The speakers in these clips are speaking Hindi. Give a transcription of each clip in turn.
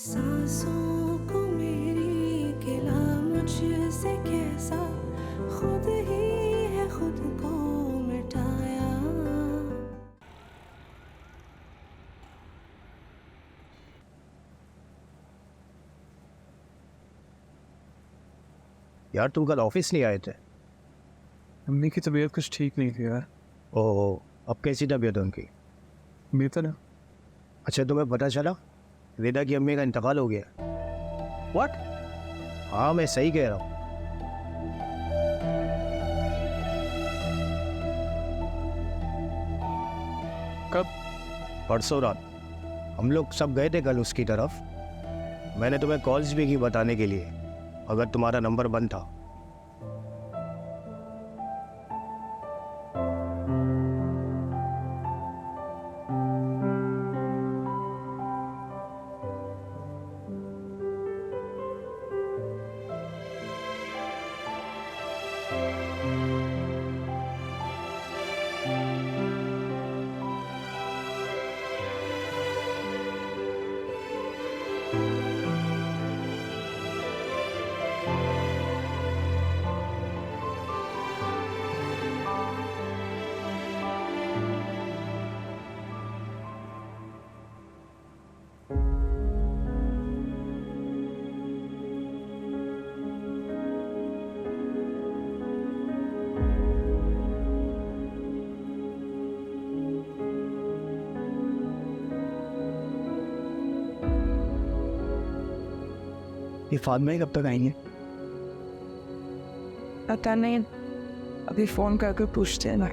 सांसों को मेरी गिला मुझसे कैसा, खुद ही है खुद को मिटाया। यार तुम कल ऑफिस नहीं आए थे। अम्मी की तबीयत कुछ ठीक नहीं थी यार। ओह, अब कैसी तबीयत है उनकी? बेहतर है। अच्छा, तुम्हें पता चला वेदा की अम्मी का इंतकाल हो गया? व्हाट? हाँ, मैं सही कह रहा हूँ। कब? परसों रात हम लोग सब गए थे कल उसकी तरफ। मैंने तुम्हें कॉल्स भी की बताने के लिए, अगर तुम्हारा नंबर बंद था। ये फातिमा कब तक आएंगे? पता नहीं, अभी फ़ोन करके पूछते हैं ना।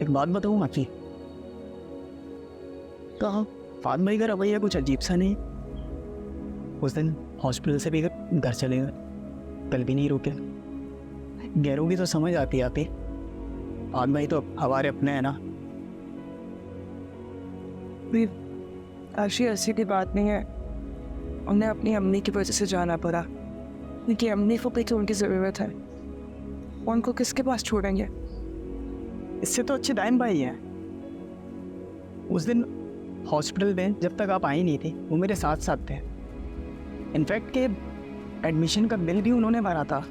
एक बात बताऊँ आपकी, कहा फातिमा का रवैया कुछ अजीब सा नहीं। उस दिन हॉस्पिटल से भी घर चले गए, कल भी नहीं रुके। गैरों की तो समझ आती है आप ही, फातिमा ही तो हमारे अपने हैं ना। आशी ऐसी की बात नहीं है, उन्हें अपनी अम्मी की वजह से जाना पड़ा, क्योंकि अम्मी को की उनकी ज़रूरत है। उनको किसके पास छोड़ेंगे? इससे तो अच्छे दाइन भाई हैं। उस दिन हॉस्पिटल में जब तक आप आई नहीं थी, वो मेरे साथ साथ थे। इनफैक्ट के एडमिशन का बिल भी उन्होंने भरा था।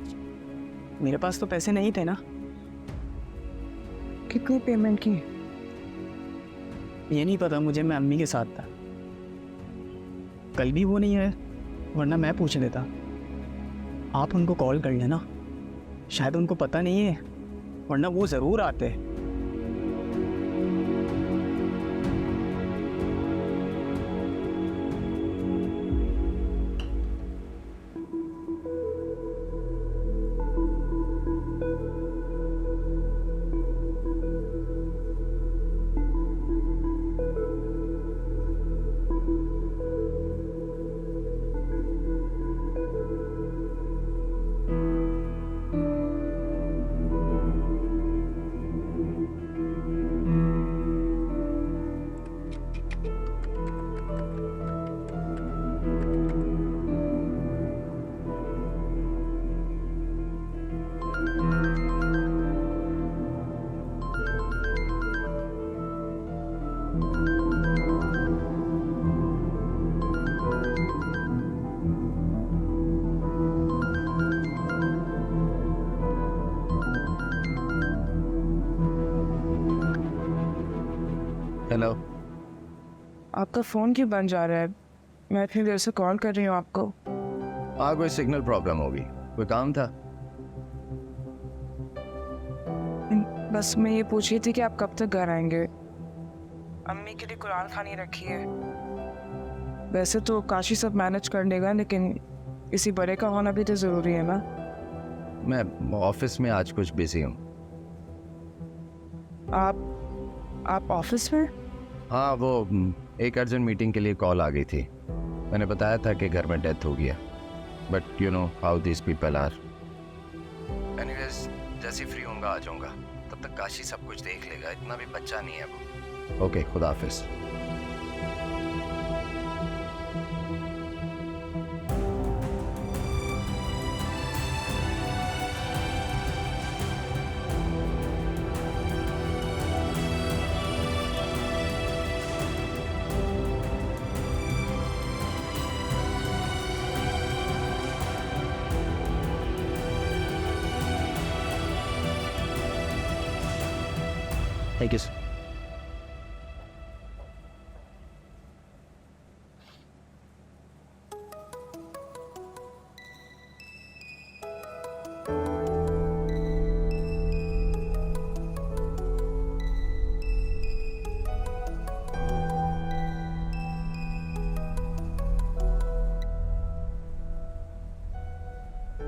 मेरे पास तो पैसे नहीं थे ना। कितनी पेमेंट की? ये नहीं पता मुझे, मैं अम्मी के साथ था। कल भी वो नहीं है, वरना मैं पूछ लेता। आप उनको कॉल कर लेना, शायद उनको पता नहीं है, वरना वो ज़रूर आते। हेलो। आपका फ़ोन क्यों बंद जा रहा है? मैं इतनी देर से कॉल कर रही हूँ आपको। कोई सिग्नल प्रॉब्लम होगी, कोई काम था? बस मैं ये पूछ रही थी कि आप कब तक घर आएंगे। अम्मी के लिए कुरान खानी रखी है। वैसे तो काशी सब मैनेज कर लेगा, लेकिन किसी बड़े का होना भी तो ज़रूरी है ना। मैं ऑफिस में आज कुछ बिजी हूँ। आप ऑफिस में? हाँ, वो एक अर्जेंट मीटिंग के लिए कॉल आ गई थी। मैंने बताया था कि घर में डेथ हो गया, but you know how this people are. Anyways, जैसे फ्री होऊंगा आ जाऊंगा, तब तक काशी सब कुछ देख लेगा, इतना भी बच्चा नहीं है वो। ओके, खुदा हाफिज। Thank you sir.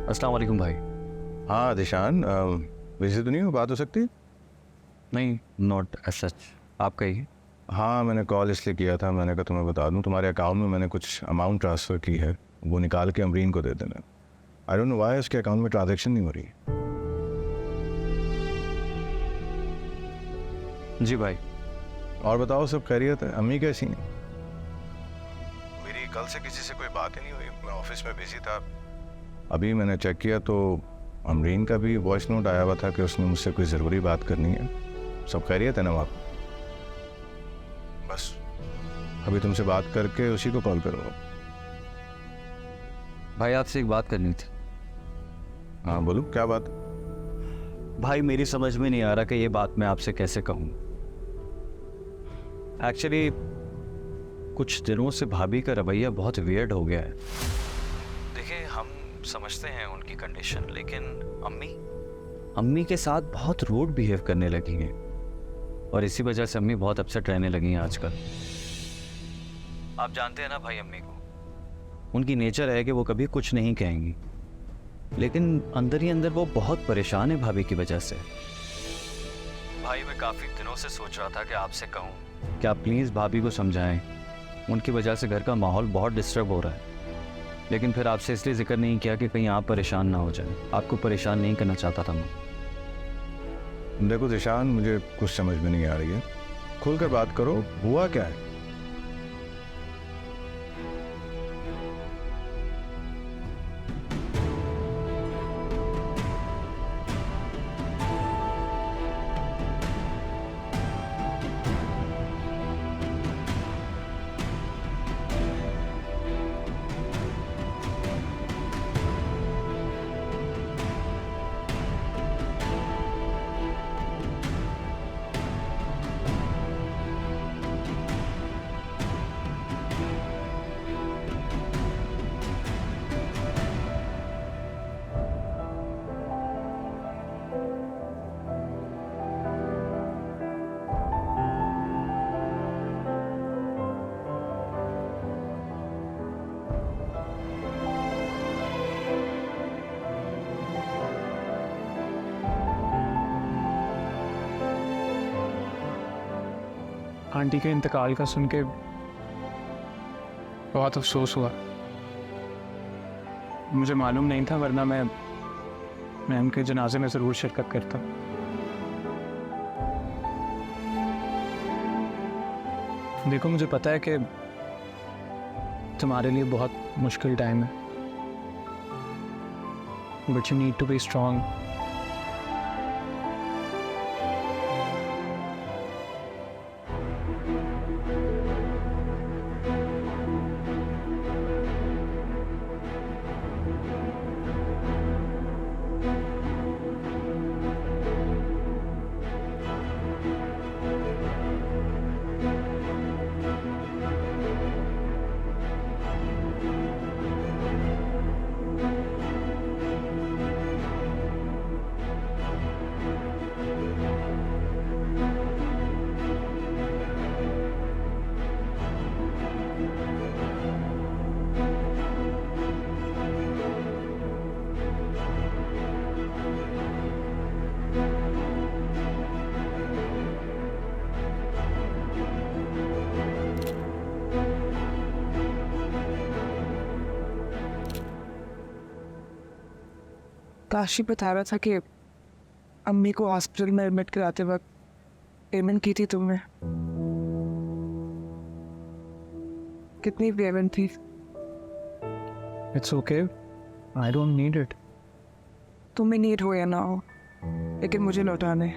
अस्सलाम वालेकुम भाई। हाँ दिशान, बिजी तो नहीं हो, बात हो सकती है? नहीं, नॉट एज सच। आप कहिए। हाँ, मैंने कॉल इसलिए किया था, मैंने कहा तुम्हें बता दूं, तुम्हारे अकाउंट में मैंने कुछ अमाउंट ट्रांसफ़र की है, वो निकाल के अमरीन को दे देना। आई डोंट नो व्हाई उसके अकाउंट में ट्रांजैक्शन नहीं हो रही। जी भाई। और बताओ, सब खैरियत है? अम्मी कैसी हैं? मेरी कल से किसी से कोई बात ही नहीं हुई, मैं ऑफिस में बिजी था। अभी मैंने चेक किया तो अमरीन का भी वॉइस नोट आया हुआ था कि उसने मुझसे कोई ज़रूरी बात करनी है। सब खैरियत है ना वहाँ? बस अभी तुमसे बात करके उसी को कॉल करो। भाई आपसे एक बात करनी थी। हाँ बोलो, क्या बात? भाई मेरी समझ में नहीं आ रहा कि ये बात मैं आपसे कैसे कहूँ। एक्चुअली कुछ दिनों से भाभी का रवैया बहुत वियर्ड हो गया है। देखिए, हम समझते हैं उनकी कंडीशन, लेकिन अम्मी के साथ बहुत रूड बिहेव करने लगी हैं और इसी वजह से अम्मी बहुत अपसेट रहने लगी हैं आजकल। आप जानते हैं ना भाई अम्मी को, उनकी नेचर है कि वो कभी कुछ नहीं कहेंगी, लेकिन अंदर ही अंदर वो बहुत परेशान है भाभी की वजह से। भाई मैं काफ़ी दिनों से सोच रहा था कि आपसे कहूँ कि आप प्लीज़ भाभी को समझाएं, उनकी वजह से घर का माहौल बहुत डिस्टर्ब हो रहा है। लेकिन फिर आपसे इसलिए जिक्र नहीं किया कि कहीं आप परेशान ना हो जाएं। आपको परेशान नहीं करना चाहता था मैं। देखो दिशान, मुझे कुछ समझ में नहीं आ रही है, खुलकर बात करो, हुआ क्या है? आंटी के इंतकाल का सुन के बहुत अफसोस हुआ। मुझे मालूम नहीं था, वरना मैं उनके जनाजे में ज़रूर शिरकत करता। देखो, मुझे पता है कि तुम्हारे लिए बहुत मुश्किल टाइम है, but you need to be strong. Kashi बता रहा था कि अम्मी को हॉस्पिटल में एडमिट कराते वक्त पेमेंट की थी तुमने। कितनी पेमेंट थी? It's okay, I don't need it. तुम्हें नीड हो या ना हो, लेकिन मुझे लौटाने।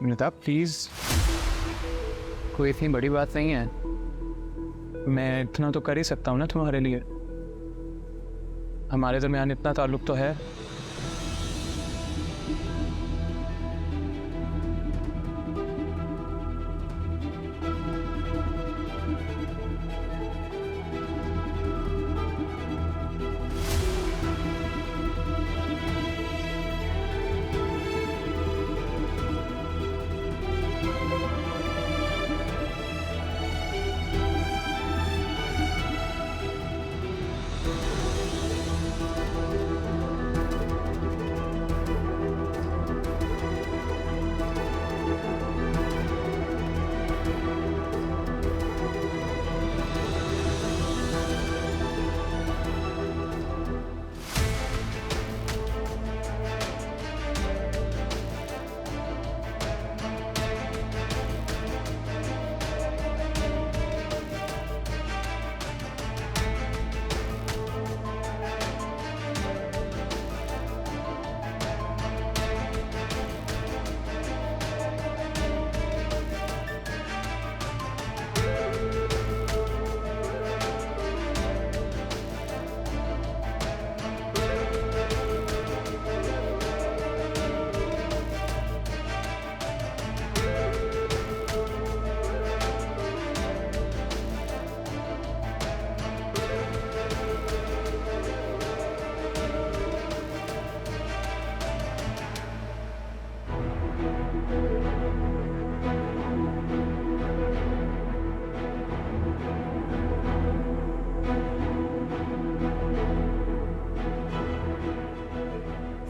मिता प्लीज़, कोई इतनी बड़ी बात नहीं है, मैं इतना तो कर ही सकता हूँ ना तुम्हारे लिए। हमारे दरमियान इतना ताल्लुक तो है।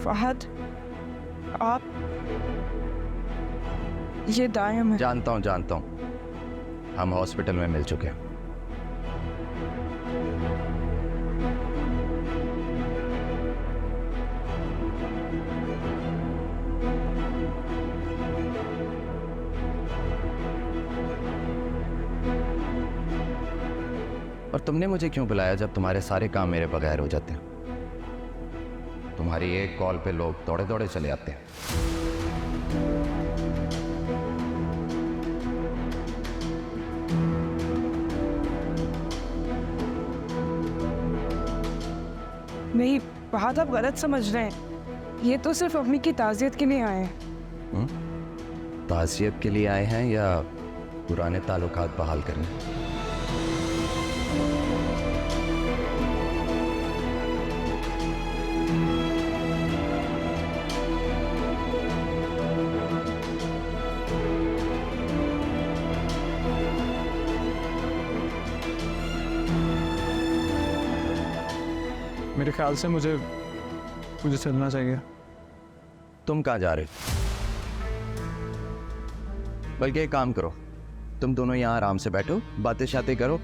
फहद, आप ये दायम है। जानता हूँ हम हॉस्पिटल में मिल चुके हैं। और तुमने मुझे क्यों बुलाया जब तुम्हारे सारे काम मेरे बगैर हो जाते हैं? तुम्हारी एक कॉल पे लोग दौड़े दौड़े चले आते हैं। नहीं फहद, आप गलत समझ रहे हैं। ये तो सिर्फ अम्मी की ताज़ियत के लिए आए हैं। ताज़ियत के लिए आए हैं या पुराने ताल्लुकात बहाल करने? मेरे ख्याल से मुझे चलना चाहिए। तुम कहाँ जा रहे हो? बल्कि एक काम करो, तुम दोनों यहाँ आराम से बैठो, बातें शातें करो।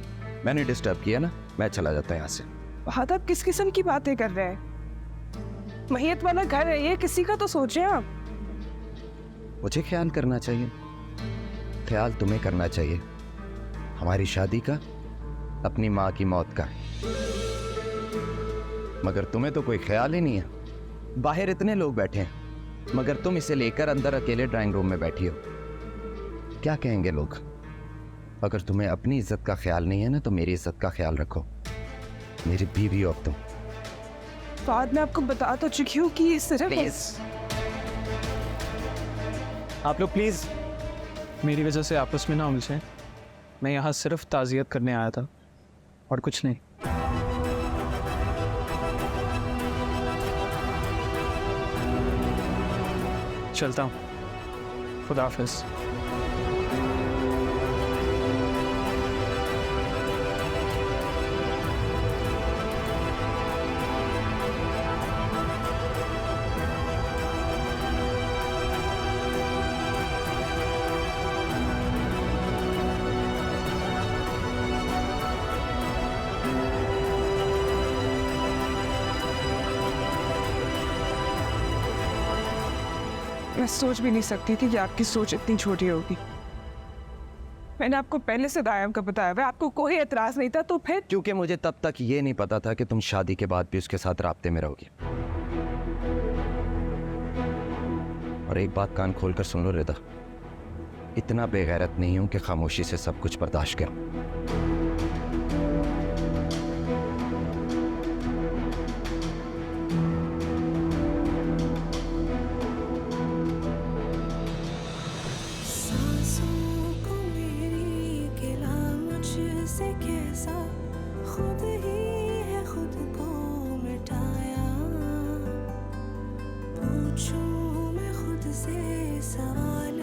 मैंने डिस्टर्ब किया ना, मैं चला जाता हूँ यहाँ से। फहद, आप किस किस्म की बातें कर रहे हैं? महियत वाला घर है ये, किसी का तो सोचें आप। मुझे ख्याल करना चाहिए, ख्याल तुम्हें करना चाहिए। हमारी शादी का, अपनी माँ की मौत का। मगर तुम्हें तो कोई ख्याल ही नहीं है। बाहर इतने लोग बैठे हैं, मगर तुम इसे लेकर अंदर अकेले ड्राइंग रूम में बैठी हो। क्या कहेंगे लोग? अगर तुम्हें अपनी इज्जत का ख्याल नहीं है ना, तो मेरी इज्जत का ख्याल रखो। मेरी बीवी हो अब तुम। फहद, मैं आपको बता तो चुकी हूँ कि सिर्फ प्लीज आप लोग प्लीज़ मेरी वजह से आपस में ना उलझें। मैं यहाँ सिर्फ ताज़ियत करने आया था और कुछ नहीं। चलता हूँ, खुदा हाफिज़। मैं सोच भी नहीं सकती थी कि आपकी सोच इतनी छोटी होगी। मैंने आपको पहले से दायम का बताया हुआ, आपको कोई एतराज नहीं था, तो फिर क्योंकि मुझे तब तक ये नहीं पता था कि तुम शादी के बाद भी उसके साथ राब्ते में रहोगी। और एक बात कान खोलकर सुन लो रिदा, इतना बेगैरत नहीं हूं कि खामोशी से सब कुछ बर्दाश्त करूं। सांसों को मेरी गिला मुझसे कैसा, खुद ही है खुद को मिटाया। पूछूं मैं खुद से सवाल,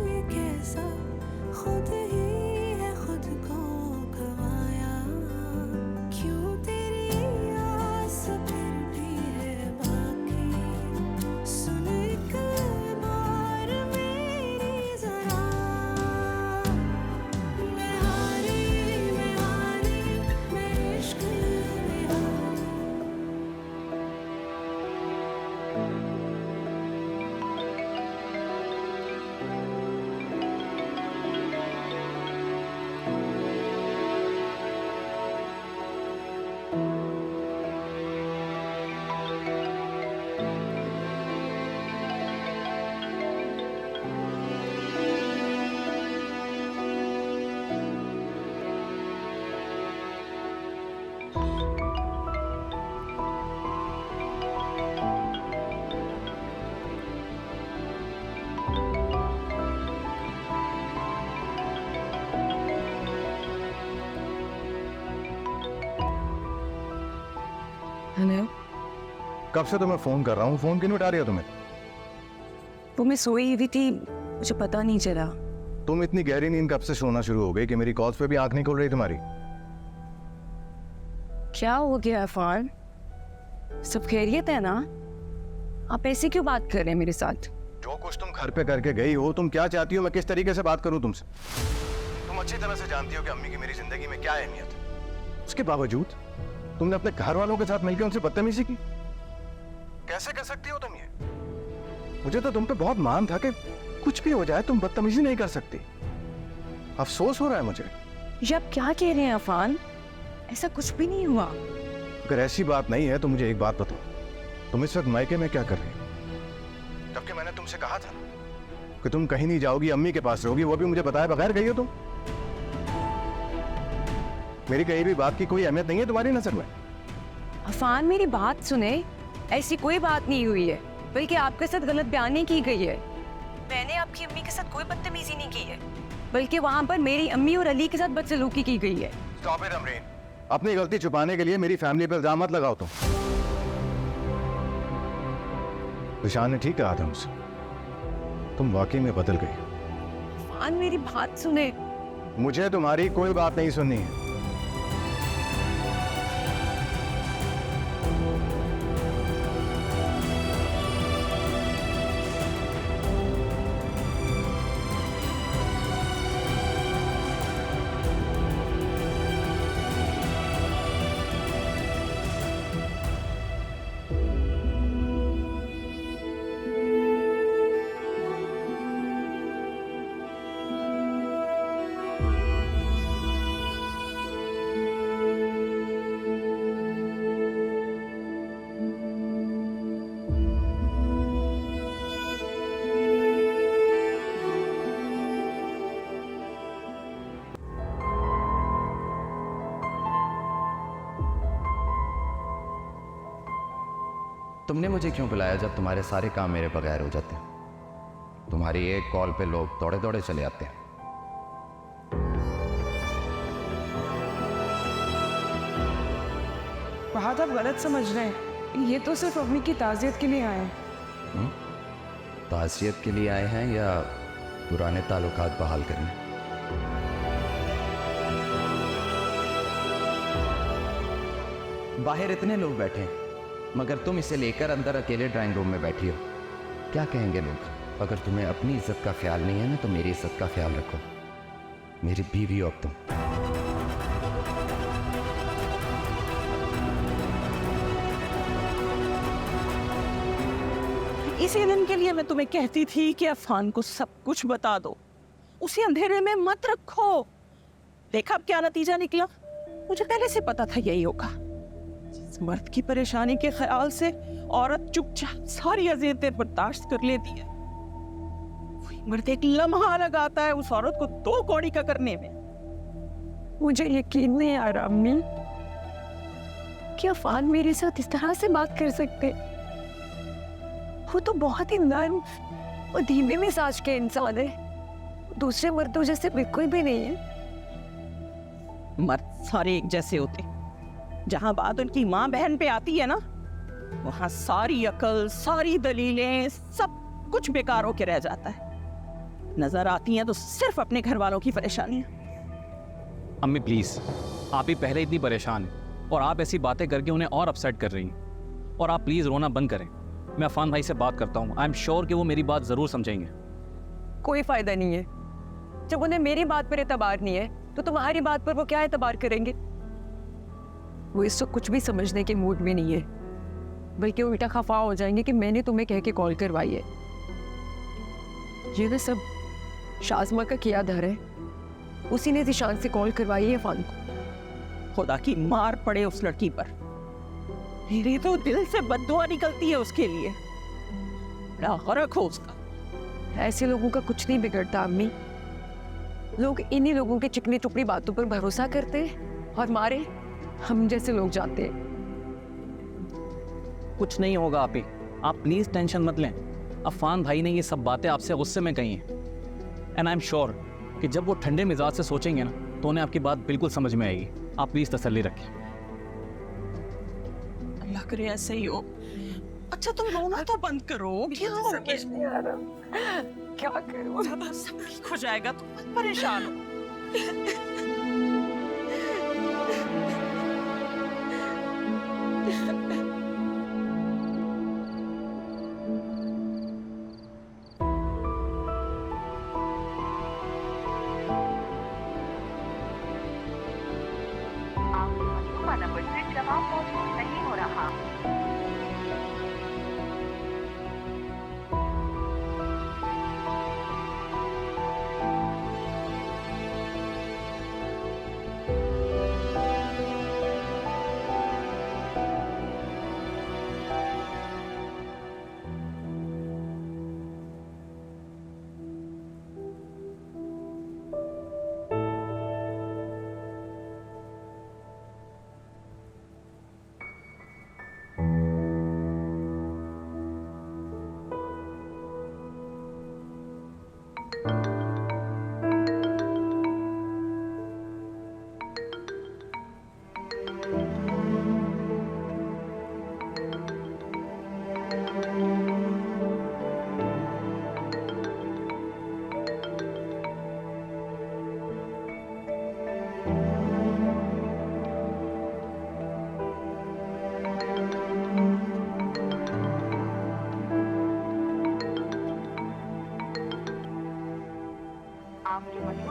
ये कैसा खुद ही है खुद को गवाया। क्यों तेरी आस फिर भी है बाकी, सुन एक बार मेरी जरा। मैं हारी, मैं इश्क में हारी। हेलो, कब से तुम्हें फोन कर रहा हूँ, फोन क्यों नहीं उठा रही हो तुम्हें? वो मैं सोई हुई थी, मुझे पता नहीं चला। तुम इतनी गहरी नींद कब से सोना शुरू हो गई कि मेरी कॉल्स पे भी आंख नहीं खुल रही तुम्हारी? क्या हो गया इरफान? सब खैरियत है ना? आप ऐसे क्यों बात कर रहे हैं मेरे साथ? जो कुछ तुम घर पे करके गई हो, तुम क्या चाहती हो मैं किस तरीके से बात करूं तुमसे? तुम अच्छी तरह से जानती हो कि अम्मी की मेरी जिंदगी में क्या अहमियत है। उसके बावजूद तुमने अपने घर वालों के साथ मिलकर उनसे बदतमीजी की। कैसे कर सकती हो तुम ये? मुझे तो तुम पे बहुत मान था कि कुछ भी हो जाए तुम बदतमीजी नहीं कर सकती। अफसोस हो रहा है मुझे। ये आप क्या कह रहे हैं अफान? ऐसा कुछ भी नहीं हुआ। अगर ऐसी बात नहीं है तो मुझे एक बात बताओ, तुम इस वक्त मायके में क्या कर रही हो? जबकि मैंने तुमसे कहा था कि तुम कहीं नहीं जाओगी, अम्मी के पास रहोगी, वो भी मुझे बताए बगैर गई हो तुम। मेरी कहीं भी बात की कोई अहमियत नहीं है तुम्हारी नजर में? अफान मेरी बात सुने, ऐसी कोई बात नहीं हुई है, बल्कि आपके साथ गलत बयानी की गई है। मैंने आपकी अम्मी के साथ कोई बदतमीजी नहीं की है, बल्कि वहाँ पर मेरी अम्मी और अली के साथ बदसलूकी की गई है। स्टॉप इट अमरीन, अपनी गलती छुपाने के लिए मेरी फैमिली पर इल्जाम मत लगाओ तुम। निशान ने ठीक कहा था मुझसे, तुम वाकई में बदल गई। अफान मेरी बात सुने। मुझे तुम्हारी कोई बात नहीं सुननी है। तुमने मुझे क्यों बुलाया जब तुम्हारे सारे काम मेरे बगैर हो जाते हैं? तुम्हारी एक कॉल पे लोग दौड़े दौड़े चले आते हैं। बात आप गलत समझ रहे हैं। ये तो सिर्फ अम्मी की ताज़ियत के लिए आए हैं। ताज़ियत के लिए आए हैं या पुराने ताल्लुकात बहाल करने? बाहर इतने लोग बैठे हैं, मगर तुम इसे लेकर अंदर अकेले ड्राइंग रूम में बैठी हो। क्या कहेंगे लोग? अगर तुम्हें अपनी इज्जत का ख्याल नहीं है ना, तो मेरी इज्जत का ख्याल रखो। मेरी बीवी हो अब तुम। इसी दिन के लिए मैं तुम्हें कहती थी कि अफान को सब कुछ बता दो, उसे अंधेरे में मत रखो। देखा अब क्या नतीजा निकला। मुझे पहले से पता था यही होगा। इस मर्द की परेशानी के ख्याल से औरत चुपचाप सारी अज़ियतें बर्दाश्त कर लेती है। वही मर्द एक लम्हा लगाता है उस औरत को दो कौड़ी का करने में। मुझे यकीन नहीं आ रहा अम्मी कि अफान मेरे साथ इस तरह से बात कर सकते। वो तो बहुत ही नर्म और धीमे मिजाज के इंसान है, दूसरे मर्दों जैसे बिल्कुल भी नहीं है। मर्द सारे एक जैसे होते, जहां बात उनकी माँ बहन पे आती है ना, वहां सारी अकल, सारी दलीलें, सब कुछ बेकार होके रह जाता है। नजर आती हैं तो सिर्फ अपने घर वालों की परेशानियां। अम्मी प्लीज, आप ही पहले इतनी परेशान हैं और आप ऐसी बातें करके उन्हें और अपसेट कर रही हैं। और आप प्लीज रोना बंद करें। मैं अफान भाई से बात करता हूँ। आई एम श्योर कि वो मेरी बात जरूर समझेंगे। कोई फायदा नहीं है। जब उन्हें मेरी बात पर एतबार नहीं है तो तुम्हारी बात पर वो क्या एतबार करेंगे? वो इस वक्त कुछ भी समझने के मूड में नहीं है, बल्कि वो उल्टा खफा हो जाएंगे कि मैंने तुम्हें कह के कॉल करवाई है। ये ना सब शाज़मा का किया धर है। उसी ने जिशान से कॉल करवाई है अफान को। खुदा की मार पड़े उस लड़की पर। मेरे तो दिल से बद्दुआ निकलती है उसके लिए। बड़ा गरक हो उसका। ऐसे लोगों का कुछ नहीं बिगड़ता अम्मी। लोग इन्हीं लोगों के चिकनी चुपड़ी बातों पर भरोसा करते हैं और मारे हम जैसे लोग जाते हैं। कुछ नहीं होगा आप ही, आप प्लीज टेंशन मत लें। अफान भाई ने ये सब बातें आपसे गुस्से में कही हैं। एंड आई एम श्योर कि जब वो ठंडे मिजाज से सोचेंगे ना, तो उन्हें आपकी बात बिल्कुल समझ में आएगी। आप प्लीज तसल्ली रखें। अल्लाह करे ऐसे ही हो। अच्छा तुम रोना तो बंद करो। क्या हो गया? क्या करूं? सब ठीक हो जाएगा, तुम मत परेशान हो।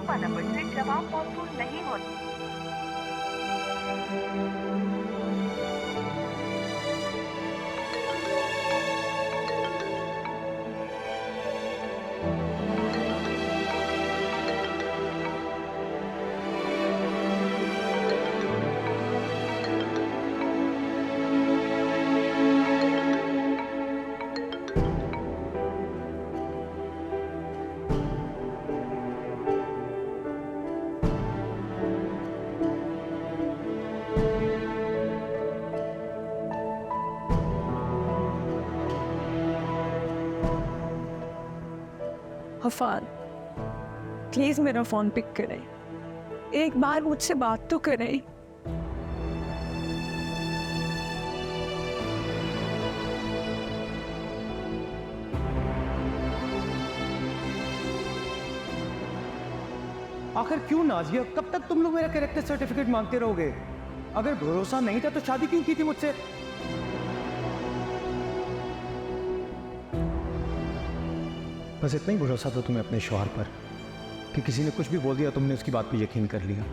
आपा नंबर से जवाब मौसूल नहीं होता। अफान, प्लीज मेरा फोन पिक करें, एक बार मुझसे बात तो करें। आखिर क्यों नाजिया, कब तक तुम लोग मेरा कैरेक्टर सर्टिफिकेट मांगते रहोगे? अगर भरोसा नहीं था तो शादी क्यों की थी मुझसे? बस इतना ही भरोसा था तुम्हें अपने शौहर पर कि किसी ने कुछ भी बोल दिया तुमने उसकी बात पे यकीन कर लिया।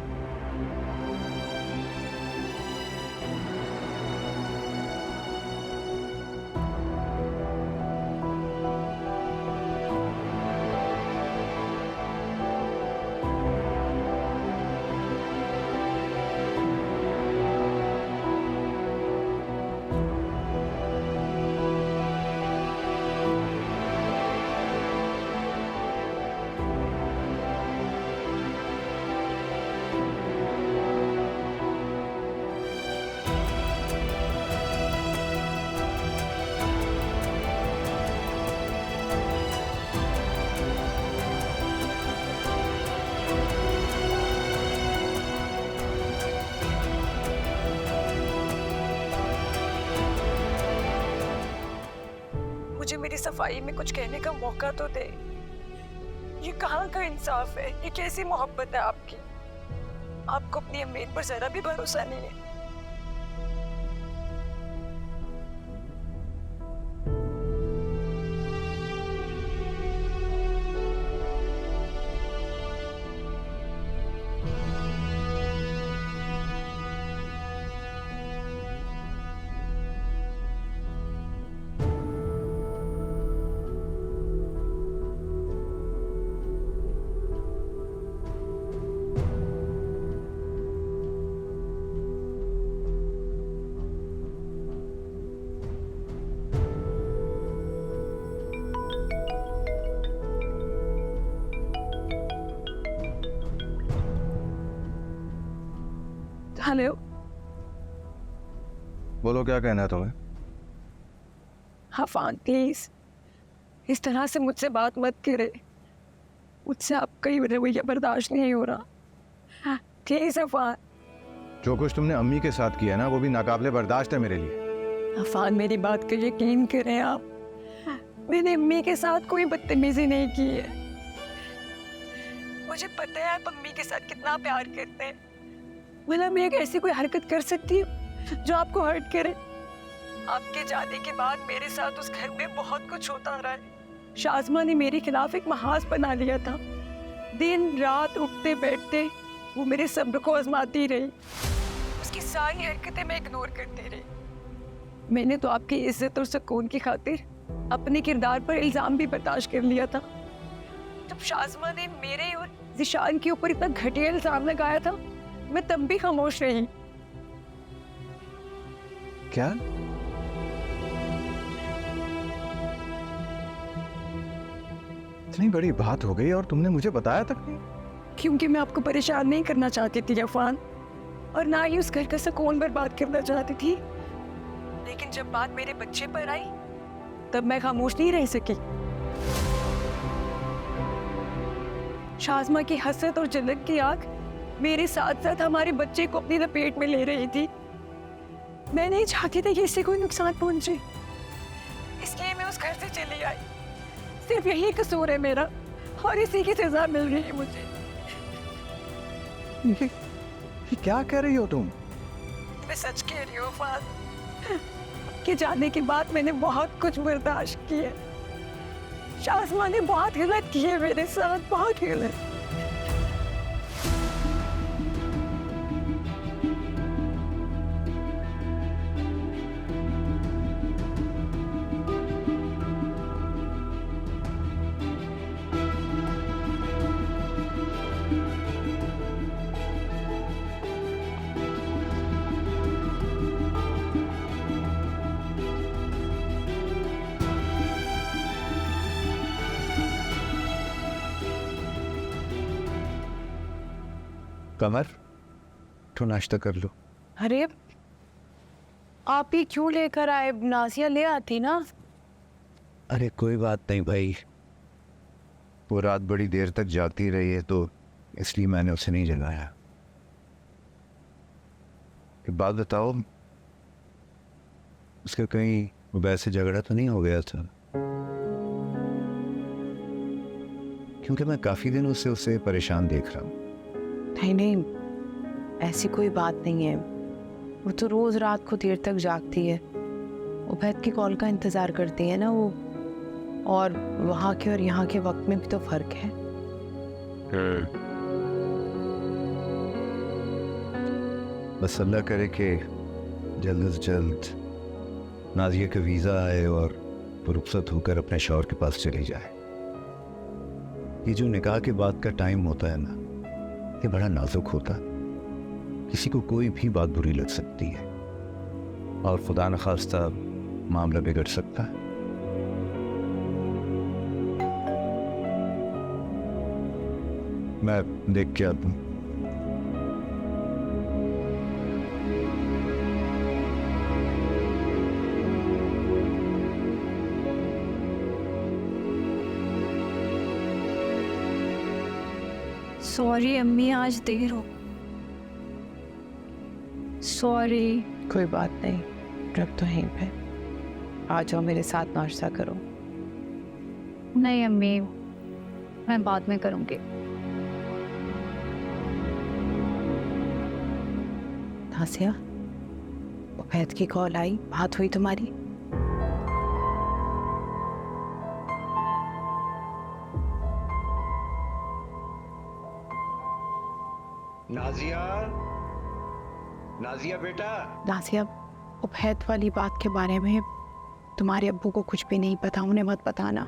मुझे मेरी सफाई में कुछ कहने का मौका तो दे। ये कहाँ का इंसाफ है? ये कैसी मोहब्बत है आपकी? आपको अपनी उम्मीद पर जरा भी भरोसा नहीं है। हेलो, बोलो क्या कहना है तुम्हें? अफान प्लीज इस तरह से मुझसे बात मत करे। मुझसे आपका ही रवैया बर्दाश्त नहीं हो रहा। प्लीज अफान। जो कुछ तुमने अम्मी के साथ किया ना वो भी नाकाबिले बर्दाश्त है मेरे लिए। अफान मेरी बात का यकीन करें आप। मैंने अम्मी के साथ कोई बदतमीजी नहीं की है। मुझे पता है आप अम्मी के साथ कितना प्यार करते हैं। भला मैं एक ऐसी कोई हरकत कर सकती हूँ जो आपको हर्ट करे? आपके जाने के बाद मेरे साथ उस घर में बहुत कुछ होता रहा है। शाज़मा ने मेरे खिलाफ एक महाज बना लिया था। दिन रात उठते बैठते वो मेरे सब्र को आजमाती रही। उसकी सारी हरकतें मैं इग्नोर करती रही। मैंने तो आपकी इज्जत और सुकून की खातिर अपने किरदार पर इल्ज़ाम भी बर्दाश्त कर लिया था। जब शाज़मा ने मेरे और ज़िशान के ऊपर इतना घटिया इल्ज़ाम लगाया था मैं तब भी खामोश रही। क्या? इतनी बड़ी बात हो गई और तुमने मुझे बताया तक नहीं? क्योंकि मैं आपको परेशान नहीं करना चाहती थी अफान, और ना ही उस घर का सुकून बर्बाद करना चाहती थी। लेकिन जब बात मेरे बच्चे पर आई तब मैं खामोश नहीं रह सकी। शाज़मा की हसरत और जलन की आग मेरे साथ साथ हमारे बच्चे को अपनी लपेट में ले रही थी। मैं नहीं चाहती थी कि इससे कोई नुकसान पहुंचे, इसलिए मैं उस घर से चली आई। सिर्फ यही कसूर है मेरा और इसी की सजा मिल रही है मुझे। ये क्या कह रही हो तुम? मैं सच कह रही हूँ अफान कि जाने के बाद मैंने बहुत कुछ बर्दाश्त किया। शाज़मा ने बहुत गलत किए मेरे साथ, बहुत गलत। कमर तो नाश्ता कर लो। अरे आप ही क्यों लेकर आए? नाजिया ले आती ना। अरे कोई बात नहीं भाई, वो रात बड़ी देर तक जागती रही है तो इसलिए मैंने उसे नहीं जगाया। एक बात बताओ, उसका कहीं वैसे झगड़ा तो नहीं हो गया था? क्योंकि मैं काफी दिनों से उसे परेशान देख रहा हूँ। नहीं नहीं, ऐसी कोई बात नहीं है। वो तो रोज रात को देर तक जागती है। उबैद की कॉल का इंतजार करती है ना वो, और वहाँ के और यहाँ के वक्त में भी तो फर्क है। बस अल्लाह करे कि जल्द से जल्द नाजिया का वीज़ा आए और वो रुखसत होकर अपने शौहर के पास चली जाए। ये जो निकाह के बाद का टाइम होता है ना, ये बड़ा नाजुक होता है। किसी को कोई भी बात बुरी लग सकती है और खुदा न खास्ता मामला बिगड़ सकता है। मैं देख के आता हूँ। सॉरी अम्मी, आज देर हो। सॉरी। कोई बात नहीं, रख तो यहीं पे। आ जाओ मेरे साथ नाश्ता करो। नहीं अम्मी, मैं बाद में करूँगी। नासिया, उबैद की कॉल आई, बात हुई तुम्हारी? नाजिया, नाजिया बेटा। नासिया, उबैद वाली बात के बारे में तुम्हारे अब्बू को कुछ भी नहीं पता, उन्हें मत बताना।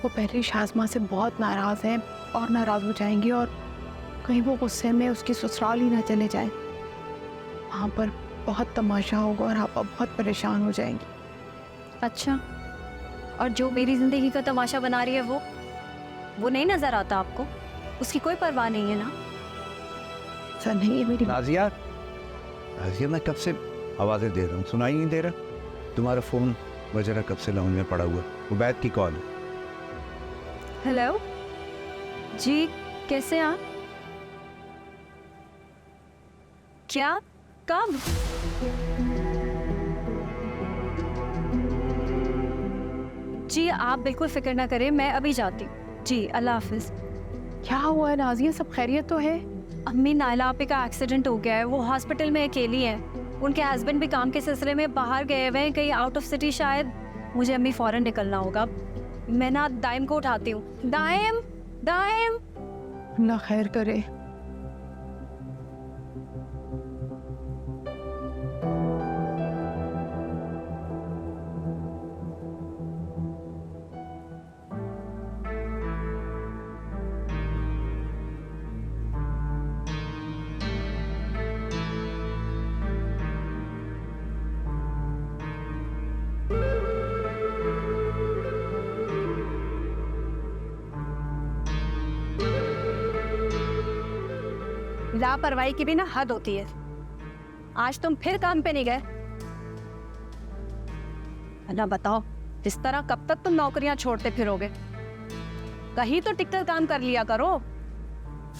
वो पहले शाज़मा से बहुत नाराज़ हैं और नाराज़ हो जाएंगी, और कहीं वो गुस्से में उसकी ससुराल ही ना चले जाए। वहाँ पर बहुत तमाशा होगा और आप बहुत परेशान हो जाएंगी। अच्छा, और जो मेरी ज़िंदगी का तमाशा बना रही है वो नहीं नज़र आता आपको? उसकी कोई परवाह नहीं है ना? ऐसा नहीं है मेरी। नाजिया, नाजिया, मैं कब से आवाज़ें दे रहा हूँ, सुनाई नहीं दे रहा? तुम्हारा फ़ोन बज रहा कब से, लाउंज में पड़ा हुआ। उबैद की कॉल। हेलो जी, कैसे आप? क्या? कब? जी आप बिल्कुल फिक्र ना करें, मैं अभी जाती हूँ। जी अल्लाह हाफिज़। क्या हुआ है नाजिया, सब खैरियत तो है? अम्मी, नायला आपे का एक्सीडेंट हो गया है। वो हॉस्पिटल में अकेली हैं। उनके हस्बैंड भी काम के सिलसिले में बाहर गए हुए हैं, कहीं आउट ऑफ सिटी शायद। मुझे अम्मी फ़ौरन निकलना होगा। मैं ना दाइम को उठाती हूँ। दाइम, दाइम। अल्लाह खैर करे। लापरवाही की भी ना हद होती है। आज तुम फिर काम पे नहीं गए? ना बताओ, इस तरह कब तक तुम नौकरियां छोड़ते फिरोगे? कहीं तो टिककर काम कर लिया करो।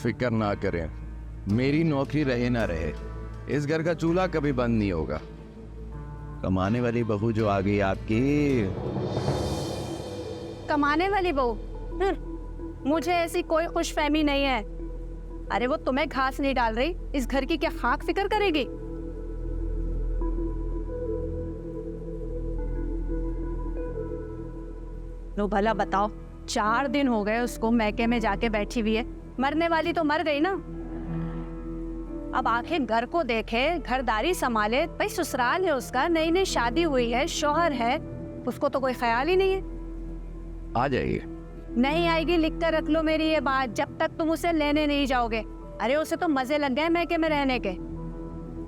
फिक्र ना करें, मेरी नौकरी रहे ना रहे, इस घर का चूल्हा कभी बंद नहीं होगा। कमाने वाली बहू जो आ गई आपकी। कमाने वाली बहू? मुझे ऐसी कोई खुशफहमी नहीं है। अरे वो तुम्हें घास नहीं डाल रही, इस घर की क्या खाक फिक्र करेगी? लो भला बताओ, 4 दिन हो गए उसको मैके में जाके बैठी हुई है। मरने वाली तो मर गई ना। अब आखिर घर को देखे, घरदारी संभाले। भाई ससुराल है उसका, नई नई शादी हुई है, शौहर है, उसको तो कोई ख्याल ही नहीं है। आ जाइए। नहीं आएगी, लिख कर रख लो मेरी ये बात, जब तक तुम उसे लेने नहीं जाओगे। अरे उसे तो मजे लग गए मैके में रहने के।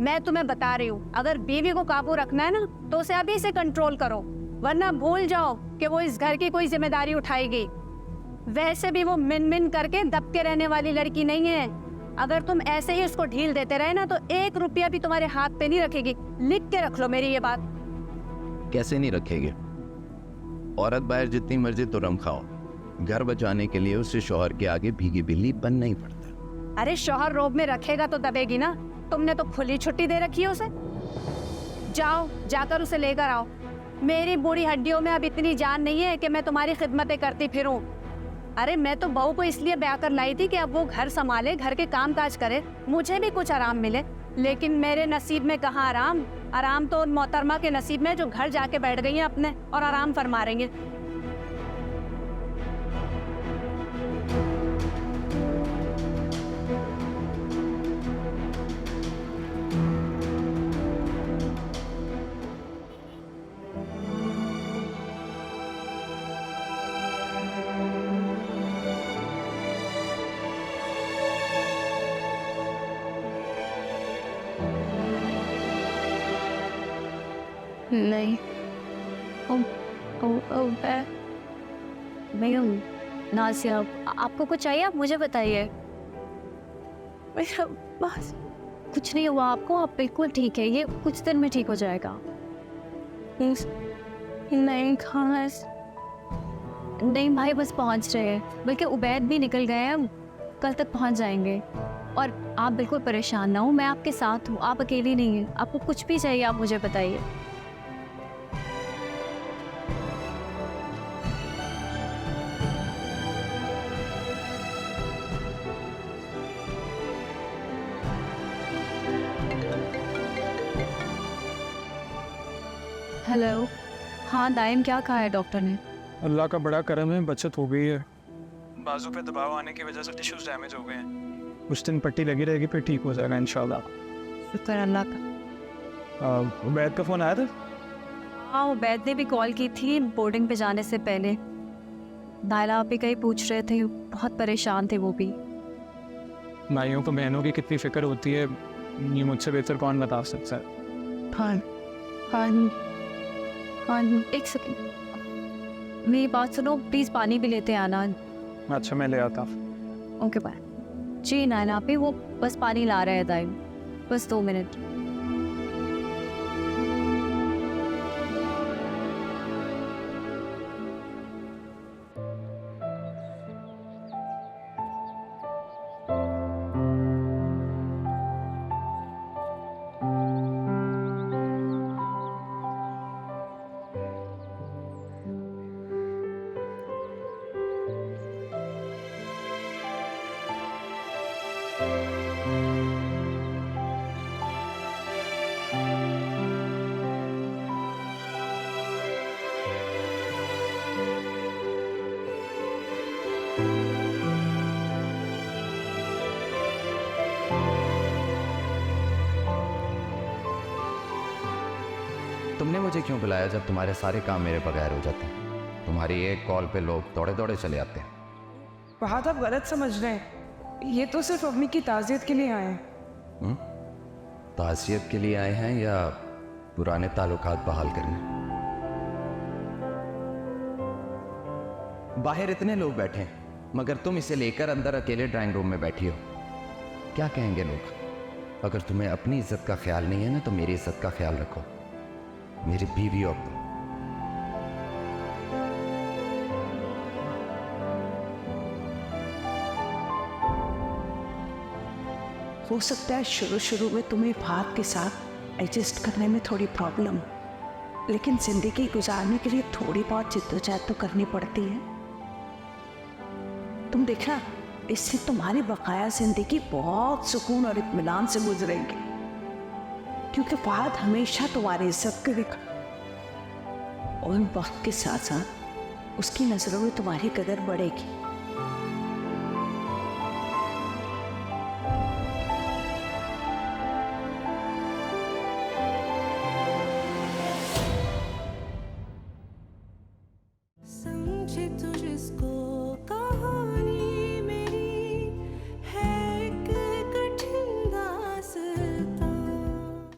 मैं तुम्हें बता रही हूँ, अगर बीवी को काबू रखना है ना तो उसे अभी से कंट्रोल करो, वरना भूल जाओ कि वो इस घर की कोई जिम्मेदारी उठाएगी। वैसे भी वो मिन मिन करके दबके रहने वाली लड़की नहीं है। अगर तुम ऐसे ही उसको ढील देते रहे ना तो 1 रुपया भी तुम्हारे हाथ पे नहीं रखेगी। लिख के रख लो मेरी ये बात। कैसे नहीं रखेंगे? औरत बाहर जितनी मर्जी तुरम खाओ, घर बचाने के लिए उससे शौहर के आगे भीगी बिल्ली बनना ही पड़ता। अरे शौहर रोब में रखेगा तो दबेगी ना। तुमने तो खुली छुट्टी दे रखी है उसे। जाओ जाकर उसे लेकर आओ। मेरी बूढ़ी हड्डियों में अब इतनी जान नहीं है कि मैं तुम्हारी खिदमतें करती फिरूं। अरे मैं तो बहू को इसलिए ब्याह कर लाई थी कि अब वो घर संभाले, घर के काम काज करे, मुझे भी कुछ आराम मिले। लेकिन मेरे नसीब में कहाँ आराम। आराम तो उन मोहतरमा के नसीब में जो घर जाके बैठ गई हैं अपने और आराम फरमा रही हैं। नहीं मैं नाज़िया, आपको कुछ चाहिए आप मुझे बताइए। बस कुछ नहीं हुआ आपको, आप बिल्कुल ठीक है, ये कुछ दिन में ठीक हो जाएगा। नहीं खाना नहीं भाई, बस पहुंच रहे हैं, बल्कि उबैद भी निकल गए हैं, कल तक पहुंच जाएंगे। और आप बिल्कुल परेशान ना हो, मैं आपके साथ हूँ, आप अकेली नहीं हैं। आपको कुछ भी चाहिए आप मुझे बताइए। हेलो, हाँ दाइम, क्या कहा है डॉक्टर ने? अल्लाह का बड़ा करम है, बचत हो गई है। बाजू पे दबाव आने की वजह से टिश्यूज डैमेज हो गए हैं। कुछ दिन पट्टी लगी रहेगी, फिर ठीक हो जाएगा इंशाल्लाह। शुक्र अल्लाह का। उबैद का फ़ोन आया था? हाँ, उबैद ने भी कॉल की थी बोर्डिंग पे जाने से पहले। नायला आप भी कहीं पूछ रहे थे, बहुत परेशान थे वो भी। माइयों को बहनों की कितनी फ़िक्र होती है, ये मुझसे बेहतर कौन बता सकता है। हाँ हाँ हाँ, एक सेकंड, मेरी बात सुनो प्लीज़, पानी भी लेते आना। अच्छा मैं ले आता। Okay bye. जी नायला आप भी, वो बस पानी ला रहे हैं दाइम, बस 2 मिनट। तुमने मुझे क्यों बुलाया जब तुम्हारे सारे काम मेरे बगैर हो जाते हैं? तुम्हारी एक कॉल पे लोग दौड़े दौड़े चले आते हैं। बात आप गलत समझ रहे हैं, ये तो सिर्फ अम्मी की ताज़ियत के लिए आए हैं। ताज़ियत के लिए आए हैं या पुराने ताल्लुकात बहाल करने? बाहर इतने लोग बैठे हैं मगर तुम इसे लेकर अंदर अकेले ड्राइंग रूम में बैठी हो। क्या कहेंगे लोग? अगर तुम्हें अपनी इज्जत का ख्याल नहीं है ना तो मेरी इज्जत का ख्याल रखो। मेरी बीवी हो तुम। हो सकता है शुरू में तुम्हें भात के साथ एडजस्ट करने में थोड़ी प्रॉब्लम हो, लेकिन जिंदगी गुजारने के लिए थोड़ी बहुत जिद्दोजहद तो करनी पड़ती है। तुम देखना, इससे तुम्हारी बकाया जिंदगी बहुत सुकून और इत्मीनान से गुजरेगी, क्योंकि फहद हमेशा तुम्हारी इज्जत करेगा और वक्त के साथ साथ उसकी नज़रों में तुम्हारी कदर बढ़ेगी।